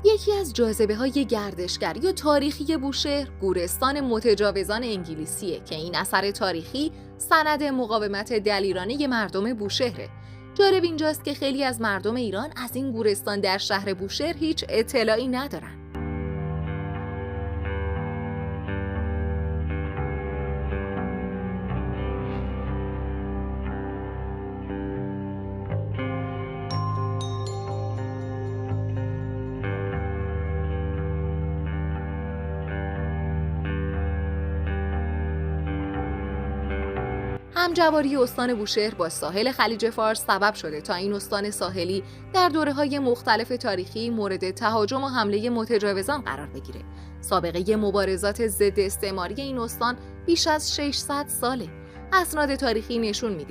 یکی از جاذبه‌های گردشگر یا تاریخی بوشهر گورستان متجاوزان انگلیسیه که این اثر تاریخی سند مقاومت دلیرانه مردم بوشهره. جالب اینجاست که خیلی از مردم ایران از این گورستان در شهر بوشهر هیچ اطلاعی ندارن. همجواری استان بوشهر با ساحل خلیج فارس سبب شده تا این استان ساحلی در دوره‌های مختلف تاریخی مورد تهاجم و حمله متجاوزان قرار بگیره. سابقه مبارزات ضد استعماری این استان بیش از 600 ساله. اسناد تاریخی نشون میده